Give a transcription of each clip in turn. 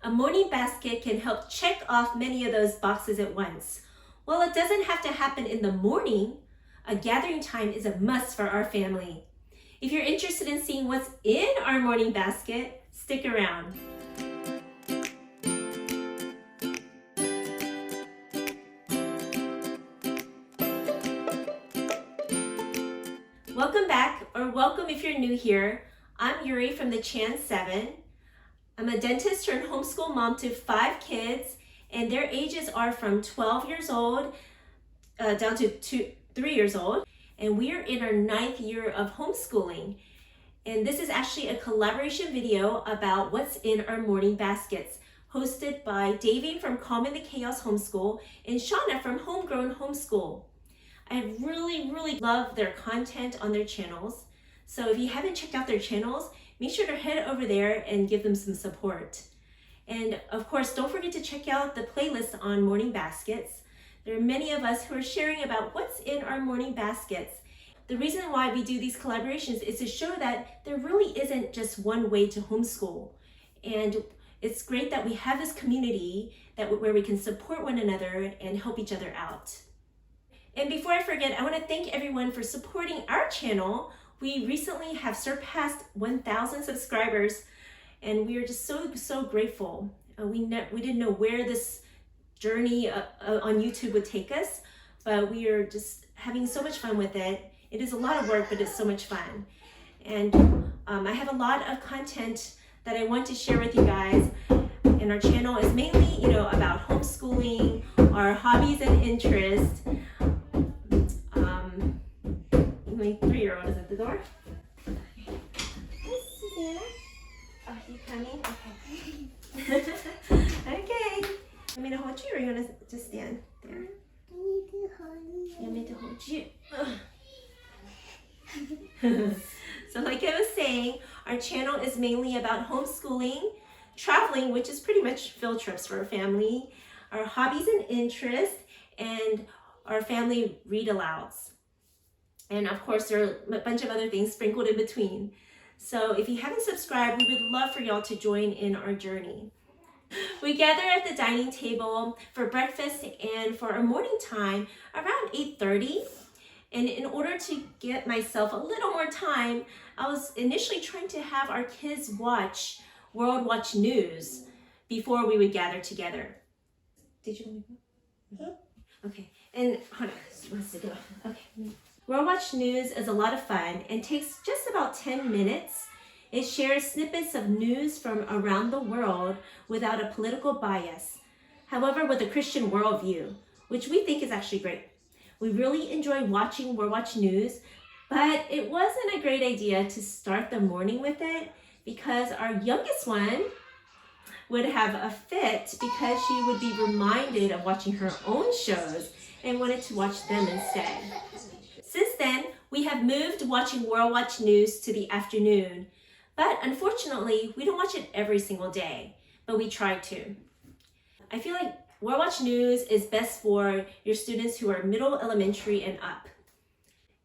A morning basket can help check off many of those boxes at once. While it doesn't have to happen in the morning, a gathering time is a must for our family. If you're interested in seeing what's in our morning basket, stick around. Welcome back, or welcome if you're new here. I'm Yuri from the Chan 7. I'm a dentist turned homeschool mom to 5 kids, and their ages are from 12 years old down to 3 years old. And we are in our 9th year of homeschooling. And this is actually a collaboration video about what's in our morning baskets, hosted by Davene from Calm in the Chaos Homeschool and Shauna from Homegrown Homeschool. I really love their content on their channels. So if you haven't checked out their channels, make sure to head over there and give them some support. And of course, don't forget to check out the playlist on morning baskets. There are many of us who are sharing about what's in our morning baskets. The reason why we do these collaborations is to show that there really isn't just one way to homeschool. And it's great that we have this community where we can support one another and help each other out. And before I forget, I want to thank everyone for supporting our channel. We recently have surpassed 1,000 subscribers, and we are just so grateful. We didn't know where this journey on YouTube would take us, but we are just having so much fun with it. It is a lot of work, but it's so much fun. And I have a lot of content that I want to share with you guys. And our channel is mainly, about homeschooling, our hobbies and interests. My 3-year-old is at the door. Hi, Susanna. Oh, you coming? Okay. Okay. You want me to hold you, or you want to just stand there? You want me to hold you? So like I was saying, our channel is mainly about homeschooling, traveling, which is pretty much field trips for our family, our hobbies and interests, and our family read-alouds. And of course, there are a bunch of other things sprinkled in between. So if you haven't subscribed, we would love for y'all to join in our journey. We gather at the dining table for breakfast and for our morning time around 8:30. And in order to get myself a little more time, I was initially trying to have our kids watch World Watch News before we would gather together. Did you want to go? Okay, and hold on, she wants to go. Okay. World Watch News is a lot of fun and takes just about 10 minutes. It shares snippets of news from around the world without a political bias, however, with a Christian worldview, which we think is actually great. We really enjoy watching World Watch News, but it wasn't a great idea to start the morning with it because our youngest one would have a fit because she would be reminded of watching her own shows and wanted to watch them instead. Since then, we have moved watching World Watch News to the afternoon, but unfortunately, we don't watch it every single day, but we try to. I feel like World Watch News is best for your students who are middle, elementary, and up.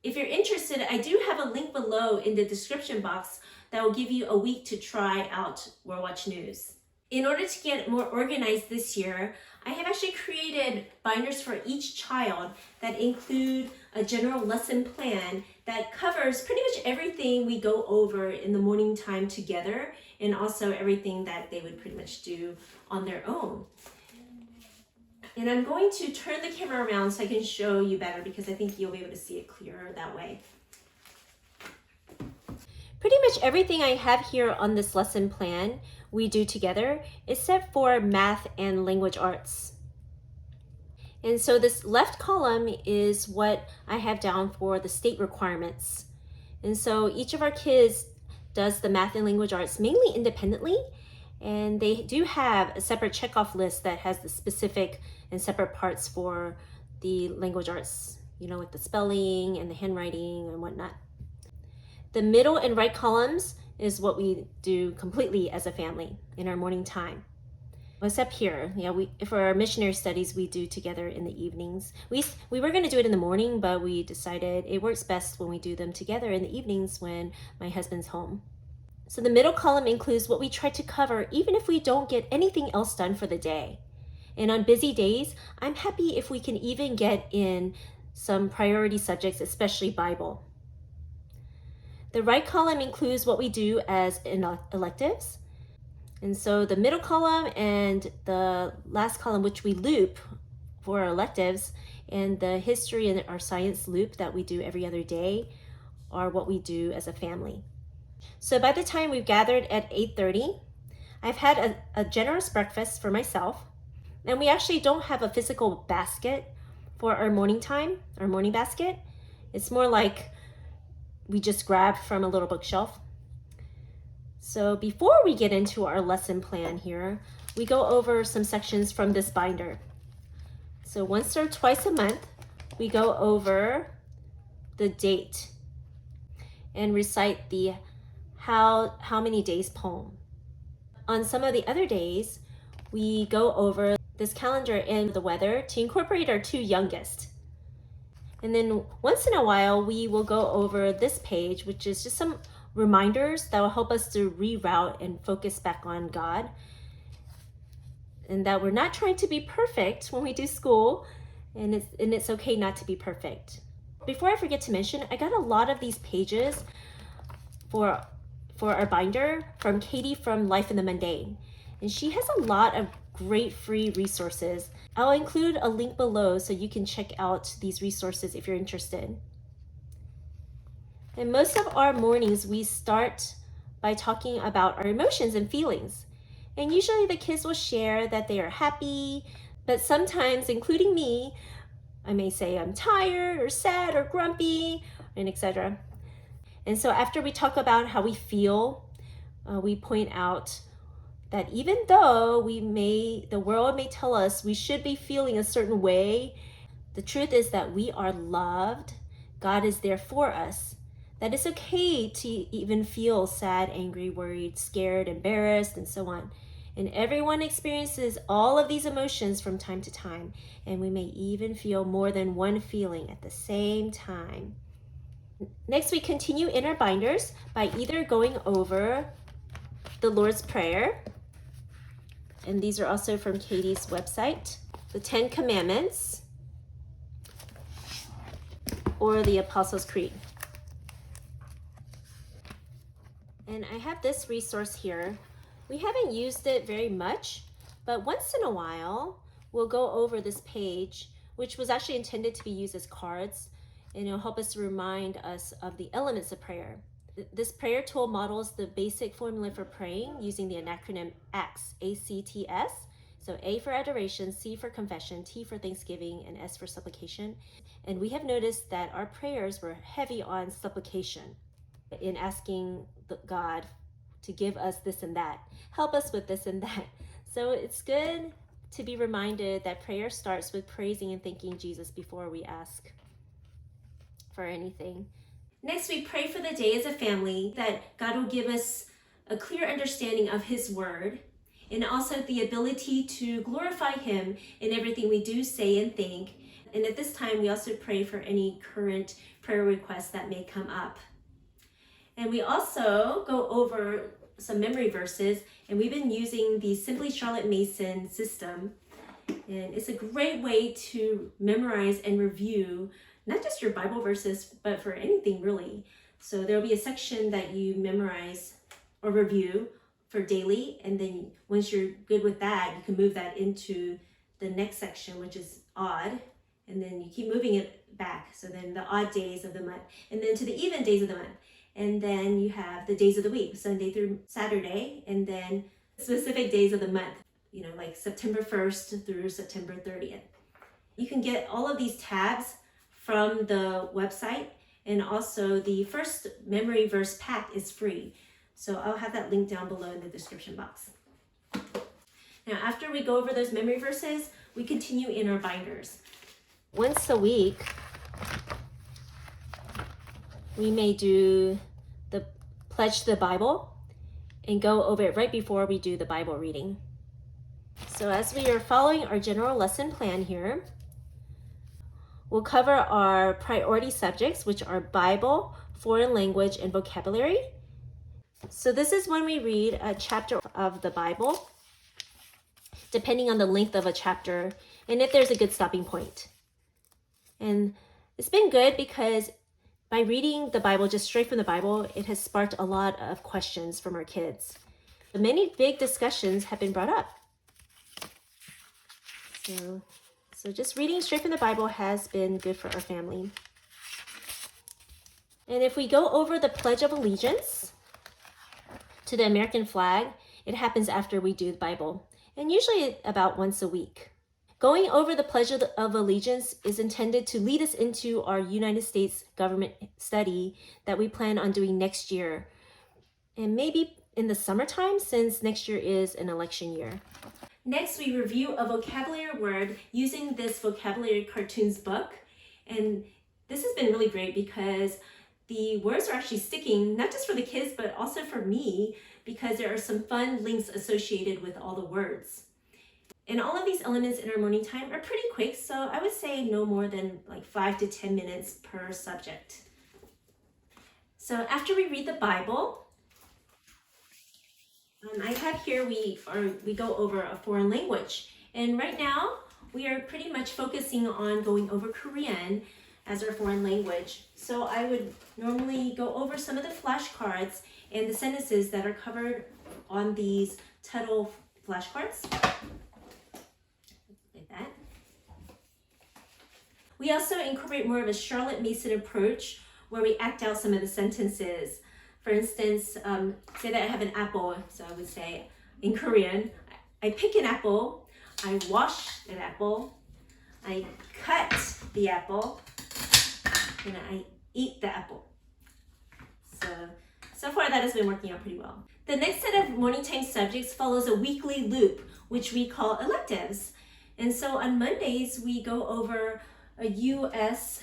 If you're interested, I do have a link below in the description box that will give you a week to try out World Watch News. In order to get more organized this year, I have actually created binders for each child that include a general lesson plan that covers pretty much everything we go over in the morning time together, and also everything that they would pretty much do on their own. And I'm going to turn the camera around so I can show you better because I think you'll be able to see it clearer that way. Pretty much everything I have here on this lesson plan we do together, except for math and language arts. And so this left column is what I have down for the state requirements. And so each of our kids does the math and language arts mainly independently, and they do have a separate checkoff list that has the specific and separate parts for the language arts, like the spelling and the handwriting and whatnot. The middle and right columns is what we do completely as a family in our morning time. Except here, for our missionary studies, we do together in the evenings. We were going to do it in the morning, but we decided it works best when we do them together in the evenings when my husband's home. So the middle column includes what we try to cover even if we don't get anything else done for the day. And on busy days, I'm happy if we can even get in some priority subjects, especially Bible. The right column includes what we do as electives. And so the middle column and the last column, which we loop for our electives, and the history and our science loop that we do every other day are what we do as a family. So by the time we've gathered at 8:30, I've had a generous breakfast for myself. And we actually don't have a physical basket for our morning time, our morning basket. It's more like we just grab from a little bookshelf. So before we get into our lesson plan here, we go over some sections from this binder. So once or twice a month, we go over the date and recite the how many days poem. On some of the other days, we go over this calendar and the weather to incorporate our two youngest. And then once in a while, we will go over this page, which is just some reminders that will help us to reroute and focus back on God. And that we're not trying to be perfect when we do school, and it's okay not to be perfect. Before I forget to mention, I got a lot of these pages for our binder from Katie from Life in the Mundane. And she has a lot of great free resources. I'll include a link below so you can check out these resources if you're interested. And most of our mornings, we start by talking about our emotions and feelings. And usually the kids will share that they are happy, but sometimes, including me, I may say I'm tired or sad or grumpy, and etc. And so after we talk about how we feel, we point out that even though the world may tell us we should be feeling a certain way, the truth is that we are loved. God is there for us. That it's okay to even feel sad, angry, worried, scared, embarrassed, and so on. And everyone experiences all of these emotions from time to time, and we may even feel more than one feeling at the same time. Next, we continue in our binders by either going over the Lord's Prayer, and these are also from Katie's website, the 10 Commandments, or the Apostles' Creed. And I have this resource here. We haven't used it very much, but once in a while, we'll go over this page, which was actually intended to be used as cards, and it'll help us to remind us of the elements of prayer. This prayer tool models the basic formula for praying using the acronym ACTS, A-C-T-S. So A for adoration, C for confession, T for thanksgiving, and S for supplication. And we have noticed that our prayers were heavy on supplication in asking God to give us this and that, help us with this and that. So it's good to be reminded that prayer starts with praising and thanking Jesus before we ask for anything. Next, we pray for the day as a family that God will give us a clear understanding of His Word and also the ability to glorify Him in everything we do, say, and think. And at this time, we also pray for any current prayer requests that may come up. And we also go over some memory verses, and we've been using the Simply Charlotte Mason system. And it's a great way to memorize and review not just your Bible verses, but for anything really. So there'll be a section that you memorize or review for daily, and then once you're good with that, you can move that into the next section, which is odd, and then you keep moving it back. So then the odd days of the month, and then to the even days of the month. And then you have the days of the week, Sunday through Saturday, and then specific days of the month, like September 1st through September 30th. You can get all of these tabs from the website, and also the first memory verse pack is free. So I'll have that link down below in the description box. Now, after we go over those memory verses, we continue in our binders. Once a week, we may do the Pledge to the Bible and go over it right before we do the Bible reading. So as we are following our general lesson plan here, we'll cover our priority subjects, which are Bible, foreign language, and vocabulary. So this is when we read a chapter of the Bible, depending on the length of a chapter, and if there's a good stopping point. And it's been good because by reading the Bible just straight from the Bible, it has sparked a lot of questions from our kids. Many big discussions have been brought up. So just reading straight from the Bible has been good for our family. And if we go over the Pledge of Allegiance to the American flag, it happens after we do the Bible, and usually about once a week. Going over the Pledge of Allegiance is intended to lead us into our United States government study that we plan on doing next year, and maybe in the summertime, since next year is an election year. Next, we review a vocabulary word using this vocabulary cartoons book. And this has been really great because the words are actually sticking, not just for the kids, but also for me, because there are some fun links associated with all the words. And all of these elements in our morning time are pretty quick, so I would say no more than like 5 to 10 minutes per subject. So after we read the Bible, I have here, we go over a foreign language. And right now, we are pretty much focusing on going over Korean as our foreign language. So I would normally go over some of the flashcards and the sentences that are covered on these Tuttle flashcards. Like that. We also incorporate more of a Charlotte Mason approach where we act out some of the sentences. For instance, say that I have an apple, so I would say in Korean, I pick an apple, I wash an apple, I cut the apple, and I eat the apple. So far that has been working out pretty well. The next set of morning time subjects follows a weekly loop, which we call electives. And so on Mondays, we go over our U.S.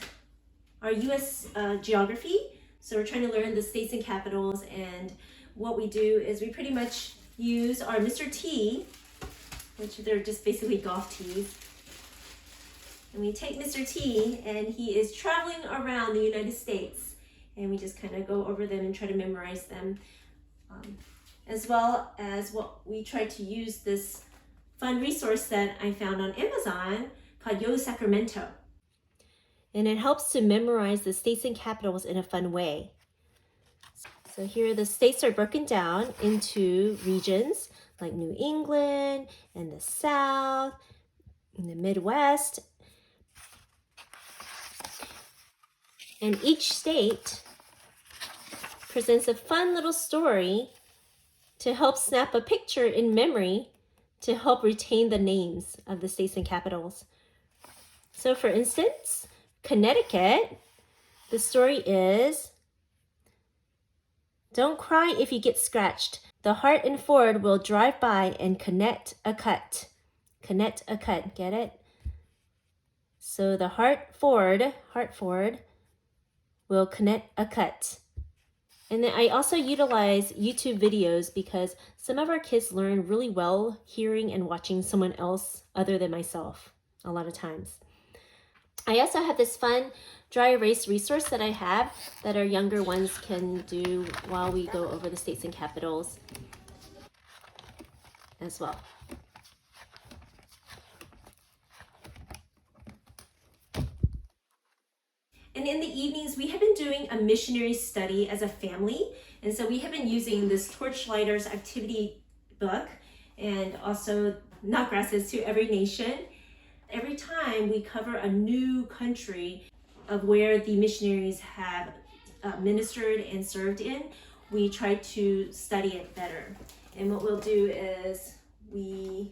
geography. So we're trying to learn the states and capitals, and what we do is we pretty much use our Mr. T, which they're just basically golf tees. And we take Mr. T, and he is traveling around the United States, and we just kind of go over them and try to memorize them. As well as what we try to use this fun resource that I found on Amazon called Sacramento. And it helps to memorize the states and capitals in a fun way. So here the states are broken down into regions like New England and the South and the Midwest. And each state presents a fun little story to help snap a picture in memory to help retain the names of the states and capitals. So for instance, Connecticut, the story is, don't cry if you get scratched. The Hart and Ford will drive by and connect a cut. Connect a cut, get it? So the Hart Ford will connect a cut. And then I also utilize YouTube videos because some of our kids learn really well hearing and watching someone else other than myself a lot of times. I also have this fun dry erase resource that I have that our younger ones can do while we go over the states and capitals as well. And in the evenings, we have been doing a missionary study as a family. And so we have been using this Torchlighters activity book and also Not Grasses to Every Nation. Every time we cover a new country of where the missionaries have ministered and served in, we try to study it better. And what we'll do is we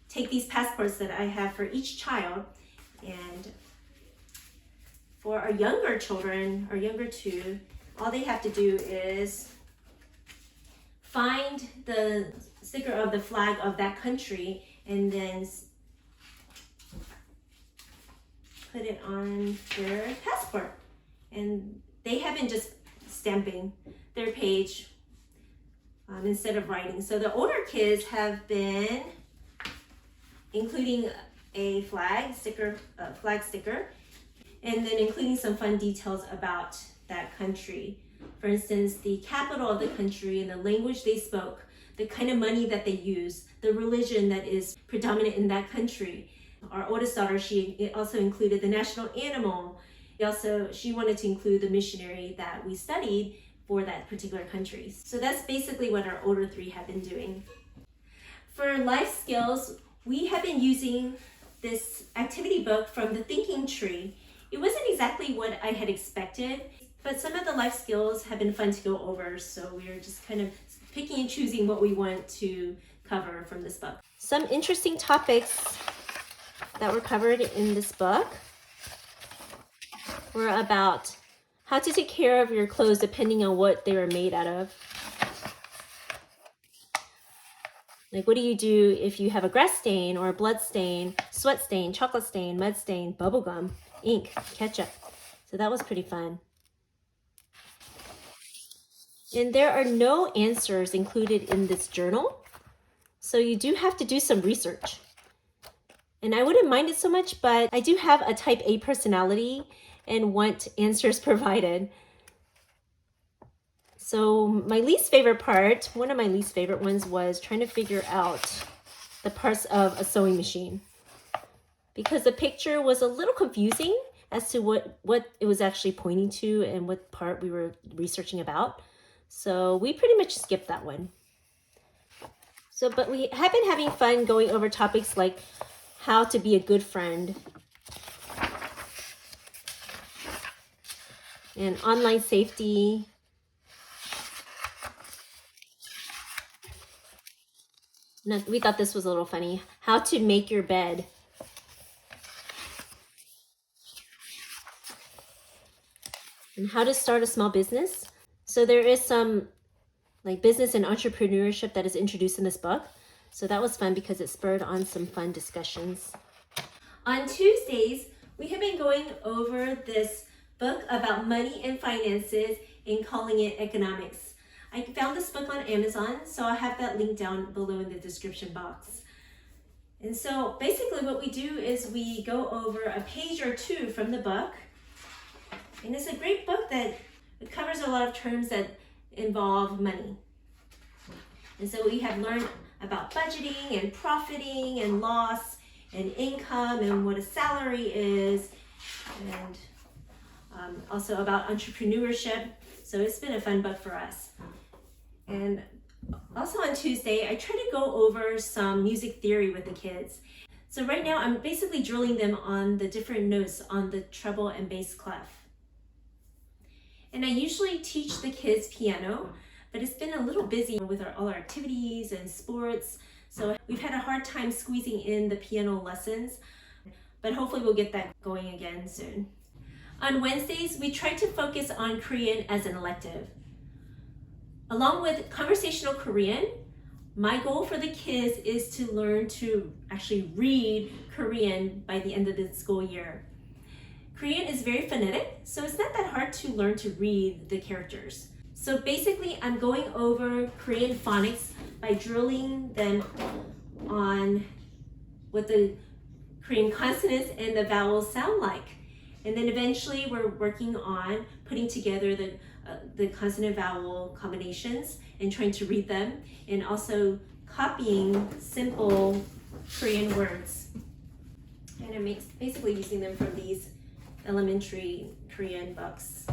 take these passports that I have for each child, and for our younger children, our younger two, all they have to do is find the sticker of the flag of that country and then put it on their passport. And they have been just stamping their page instead of writing. So the older kids have been including a flag sticker, and then including some fun details about that country. For instance, the capital of the country and the language they spoke, the kind of money that they use, the religion that is predominant in that country. Our oldest daughter, she also included the national animal. She wanted to include the missionary that we studied for that particular country. So that's basically what our older three have been doing. For life skills, we have been using this activity book from the Thinking Tree. It wasn't exactly what I had expected, but some of the life skills have been fun to go over, so we're just kind of picking and choosing what we want to cover from this book. Some interesting topics that were covered in this book were about how to take care of your clothes depending on what they were made out of. Like, what do you do if you have a grass stain or a blood stain, sweat stain, chocolate stain, mud stain, bubble gum, ink, ketchup? So that was pretty fun. And there are no answers included in this journal, so you do have to do some research. And I wouldn't mind it so much, but I do have a type A personality and want answers provided. So my least favorite part, one of my least favorite ones, was trying to figure out the parts of a sewing machine, because the picture was a little confusing as to what it was actually pointing to and what part we were researching about. So we pretty much skipped that one. But we have been having fun going over topics like how to be a good friend and online safety. We thought this was a little funny. How to make your bed. And how to start a small business. So there is some like business and entrepreneurship that is introduced in this book. So that was fun because it spurred on some fun discussions. On Tuesdays, we have been going over this book about money and finances and calling it economics. I found this book on Amazon, so I'll have that link down below in the description box. And so basically what we do is we go over a page or two from the book. And it's a great book that it covers a lot of terms that involve money. And so we have learned about budgeting and profiting and loss and income and what a salary is, and also about entrepreneurship. So it's been a fun book for us. And also on Tuesday, I try to go over some music theory with the kids. So right now I'm basically drilling them on the different notes on the treble and bass clef. And I usually teach the kids piano, but it's been a little busy with all our activities and sports. So we've had a hard time squeezing in the piano lessons, but hopefully we'll get that going again soon. On Wednesdays, we try to focus on Korean as an elective. Along with conversational Korean, my goal for the kids is to learn to actually read Korean by the end of the school year. Korean is very phonetic, so it's not that hard to learn to read the characters. So basically, I'm going over Korean phonics by drilling them on what the Korean consonants and the vowels sound like. And then eventually we're working on putting together the consonant vowel combinations and trying to read them, and also copying simple Korean words. And I'm basically using them from these elementary Korean books.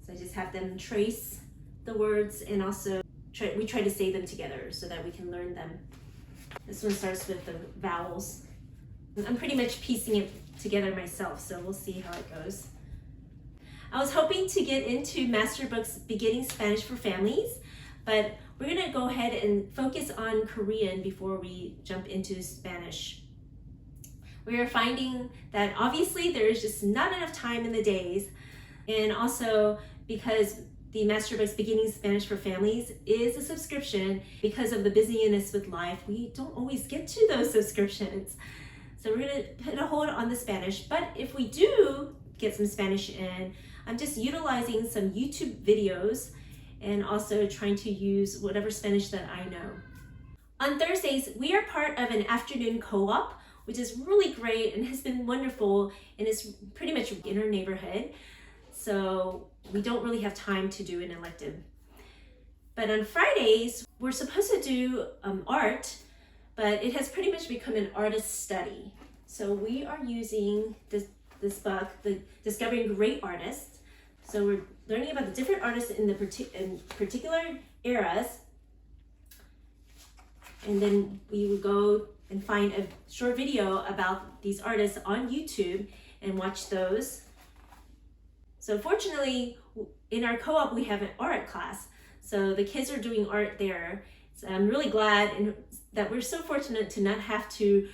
So I just have them trace the words, and also we try to say them together so that we can learn them. This one starts with the vowels. I'm pretty much piecing it together myself, so we'll see how it goes. I was hoping to get into Master Book's Beginning Spanish for Families, but we're gonna go ahead and focus on Korean before we jump into Spanish. We are finding that obviously there is just not enough time in the days, and also because the Master Book's Beginning Spanish for Families is a subscription, because of the busyness with life, we don't always get to those subscriptions. So we're gonna put a hold on the Spanish, but if we do get some Spanish in, I'm just utilizing some YouTube videos and also trying to use whatever Spanish that I know. On Thursdays, we are part of an afternoon co-op which is really great and has been wonderful, and it's pretty much in our neighborhood. So we don't really have time to do an elective. But on Fridays, we're supposed to do art, but it has pretty much become an artist study. So we are using this book, the Discovering Great Artists. So we're learning about the different artists in particular eras. And then we would go and find a short video about these artists on YouTube and watch those. So fortunately, in our co-op, we have an art class. So the kids are doing art there. So I'm really glad that we're so fortunate to not have to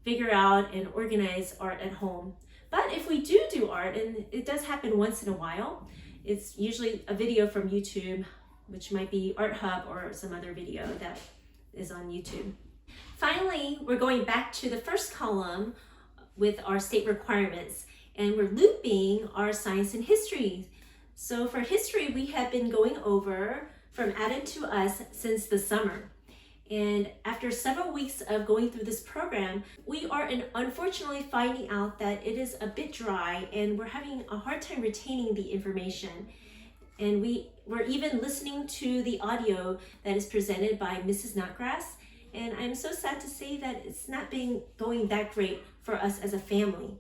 figure out and organize art at home. But if we do art, and it does happen once in a while, it's usually a video from YouTube, which might be Art Hub or some other video that is on YouTube. Finally, we're going back to the first column with our state requirements, and we're looping our science and history. So for history, we have been going over From Adam to Us since the summer. And after several weeks of going through this program, we are unfortunately finding out that it is a bit dry and we're having a hard time retaining the information. And we're even listening to the audio that is presented by Mrs. Notgrass. And I'm so sad to say that it's not been going that great for us as a family.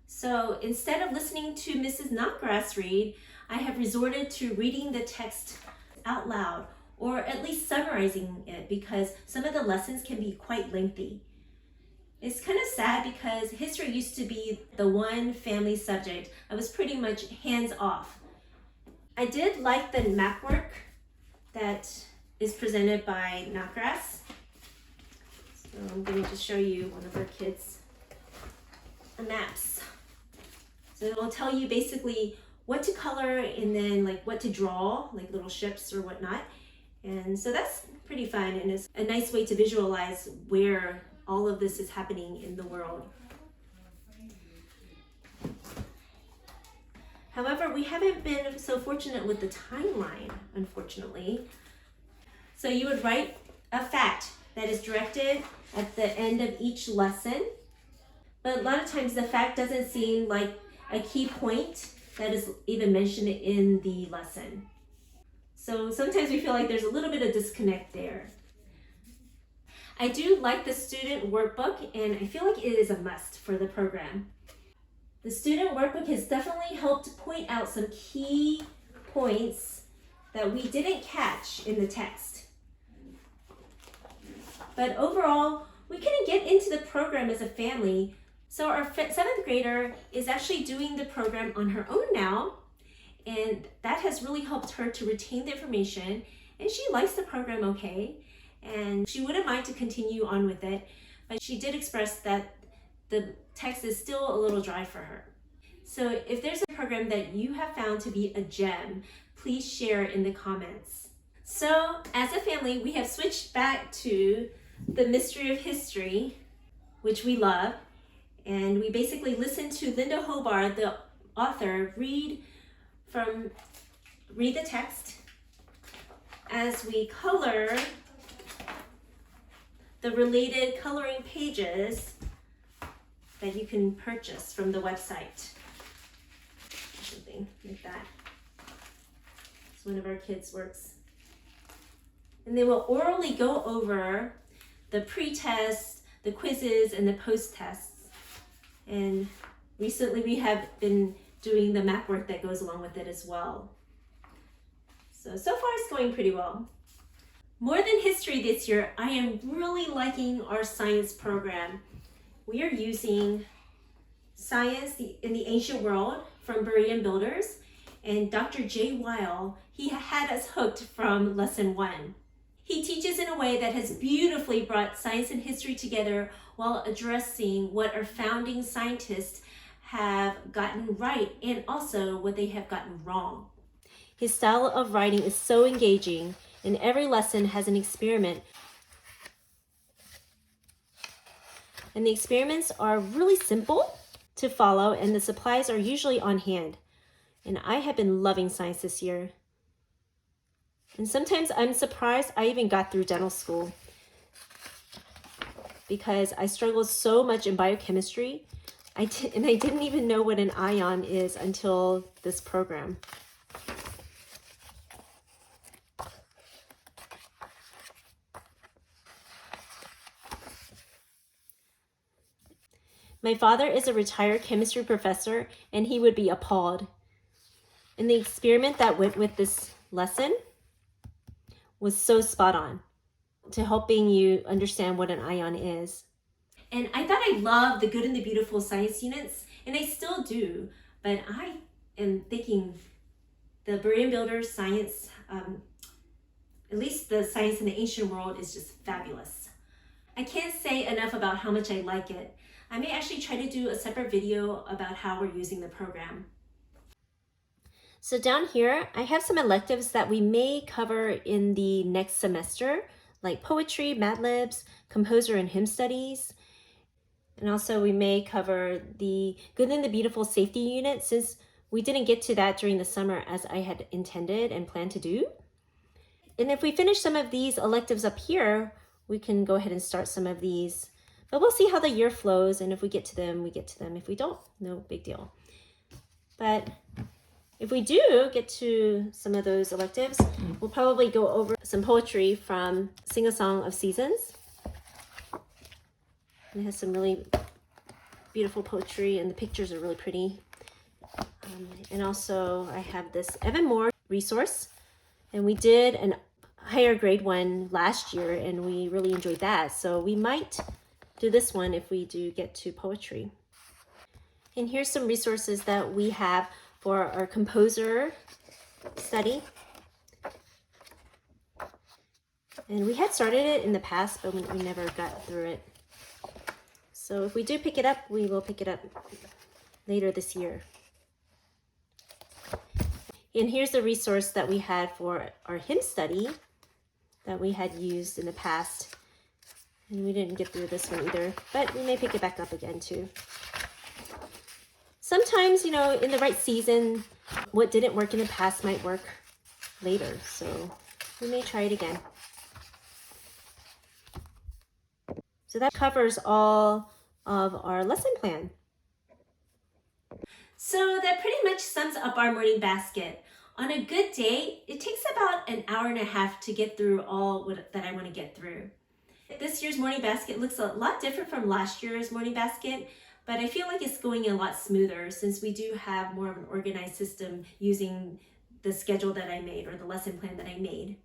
So instead of listening to Mrs. Notgrass read, I have resorted to reading the text out loud, or at least summarizing it, because some of the lessons can be quite lengthy. It's kind of sad because history used to be the one family subject I was pretty much hands off. I did like the map work that is presented by Notgrass. So I'm going to just show you one of our kids' maps. So it will tell you basically what to color and then like what to draw, like little ships or whatnot. And so that's pretty fun, and it's a nice way to visualize where all of this is happening in the world. However, we haven't been so fortunate with the timeline, unfortunately. So you would write a fact that is directed at the end of each lesson, but a lot of times the fact doesn't seem like a key point that is even mentioned in the lesson. So sometimes we feel like there's a little bit of disconnect there. I do like the student workbook, and I feel like it is a must for the program. The student workbook has definitely helped point out some key points that we didn't catch in the text. But overall, we couldn't get into the program as a family, so our 7th grader is actually doing the program on her own now. And that has really helped her to retain the information, and she likes the program okay, and she wouldn't mind to continue on with it, but she did express that the text is still a little dry for her. So if there's a program that you have found to be a gem, please share in the comments. So as a family, we have switched back to the Mystery of History, which we love, and we basically listened to Linda Hobart, the author, read the text as we color the related coloring pages that you can purchase from the website. Something like that. It's one of our kids' works. And then we'll orally go over the pre-tests, the quizzes, and the post-tests. And recently we have been doing the map work that goes along with it as well. So far it's going pretty well. More than history this year, I am really liking our science program. We are using Science in the Ancient World from Berean Builders, and Dr. J. Weil, he had us hooked from lesson 1. He teaches in a way that has beautifully brought science and history together while addressing what our founding scientists have gotten right and also what they have gotten wrong. His style of writing is so engaging, and every lesson has an experiment. And the experiments are really simple to follow, and the supplies are usually on hand. And I have been loving science this year. And sometimes I'm surprised I even got through dental school. because I struggled so much in biochemistry. I didn't even know what an ion is until this program. My father is a retired chemistry professor, and he would be appalled. And the experiment that went with this lesson was so spot on to helping you understand what an ion is. And I thought I loved the Good and the Beautiful science units, and I still do, but I am thinking the Berean Builders science, at least the science in the ancient world, is just fabulous. I can't say enough about how much I like it. I may actually try to do a separate video about how we're using the program. So down here, I have some electives that we may cover in the next semester, like poetry, Mad Libs, composer and hymn studies. And also we may cover the Good and the Beautiful safety unit, since we didn't get to that during the summer as I had intended and planned to do. And if we finish some of these electives up here, we can go ahead and start some of these. But we'll see how the year flows, and if we get to them, we get to them. If we don't, no big deal. But if we do get to some of those electives, we'll probably go over some poetry from Sing a Song of Seasons. It has some really beautiful poetry, and the pictures are really pretty. And also I have this Evan Moore resource, and we did a higher grade one last year, and we really enjoyed that. So we might do this one if we do get to poetry. And here's some resources that we have for our composer study. And we had started it in the past, but we never got through it. So if we do pick it up, we will pick it up later this year. And here's the resource that we had for our hymn study that we had used in the past. And we didn't get through this one either, but we may pick it back up again too. Sometimes, you know, in the right season, what didn't work in the past might work later. So we may try it again. So that covers all of our lesson plan. So that pretty much sums up our morning basket. On a good day, it takes about an hour and a half to get through all that I want to get through. This year's morning basket looks a lot different from last year's morning basket, but I feel like it's going a lot smoother since we do have more of an organized system using the schedule that I made or the lesson plan that I made.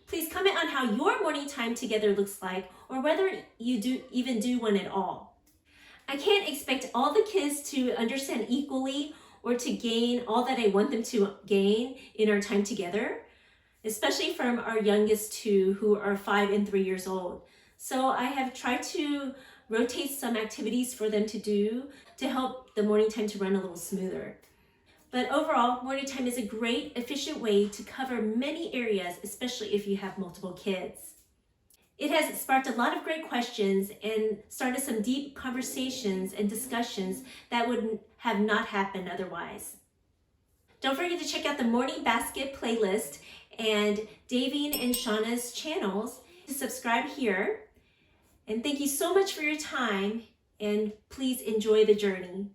Please comment on how your morning time together looks like, or whether you even do one at all. I can't expect all the kids to understand equally or to gain all that I want them to gain in our time together, especially from our youngest two who are 5 and 3 years old. So I have tried to rotate some activities for them to do to help the morning time to run a little smoother. But overall, morning time is a great, efficient way to cover many areas, especially if you have multiple kids. It has sparked a lot of great questions and started some deep conversations and discussions that would have not happened otherwise. Don't forget to check out the Morning Basket playlist and Davene and Shauna's channels to subscribe here. And thank you so much for your time, and please enjoy the journey.